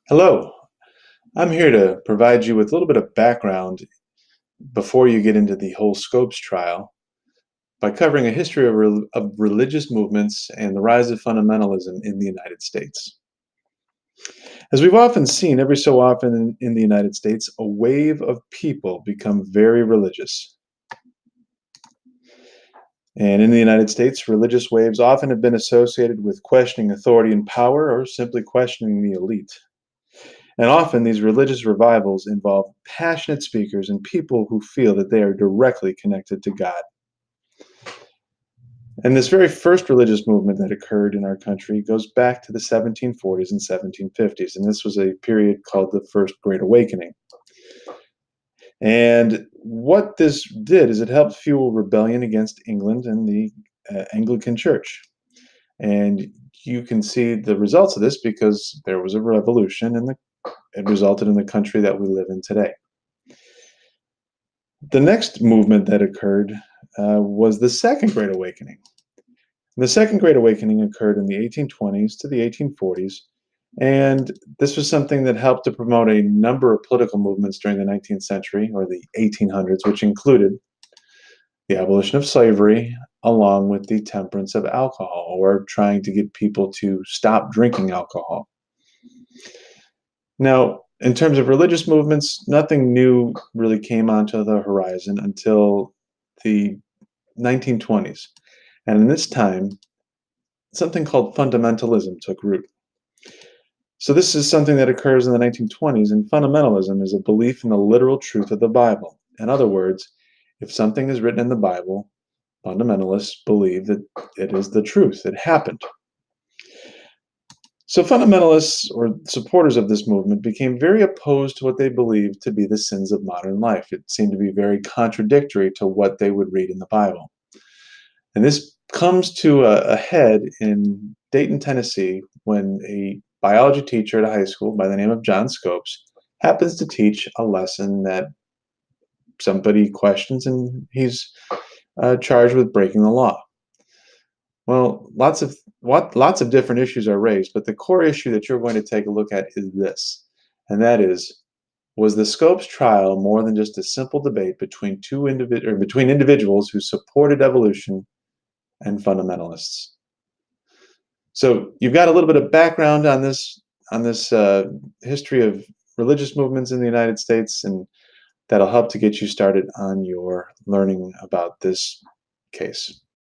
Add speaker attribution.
Speaker 1: Hello, I'm here to provide you with a little bit of background before you get into the whole Scopes trial by covering a history of religious movements and the rise of fundamentalism in the United States. As we've often seen, every so often in the United States, a wave of people become very religious. And in the United States, religious waves often have been associated with questioning authority and power or simply questioning the elite. And often these religious revivals involve passionate speakers and people who feel that they are directly connected to God. And this very first religious movement that occurred in our country goes back to the 1740s and 1750s. And this was a period called the First Great Awakening. And what this did is it helped fuel rebellion against England and the Anglican Church. And you can see the results of this because there was a revolution and it resulted in the country that we live in today. The next movement that occurred was the Second Great Awakening. The Second Great Awakening occurred in the 1820s to the 1840s, and this was something that helped to promote a number of political movements during the 19th century, or the 1800s, which included the abolition of slavery, along with the temperance of alcohol, or trying to get people to stop drinking alcohol. Now, in terms of religious movements, nothing new really came onto the horizon until the 1920s. And in this time, something called fundamentalism took root. So this is something that occurs in the 1920s, and fundamentalism is a belief in the literal truth of the Bible. In other words, if something is written in the Bible, fundamentalists believe that it is the truth, it happened. So fundamentalists, or supporters of this movement, became very opposed to what they believed to be the sins of modern life. It seemed to be very contradictory to what they would read in the Bible. And this comes to a head in Dayton, Tennessee, when a biology teacher at a high school by the name of John Scopes happens to teach a lesson that somebody questions, and he's charged with breaking the law. Well, lots of different issues are raised, but the core issue that you're going to take a look at is this, and that is, was the Scopes trial more than just a simple debate between between individuals who supported evolution and fundamentalists? So you've got a little bit of background on this history of religious movements in the United States, and that'll help to get you started on your learning about this case.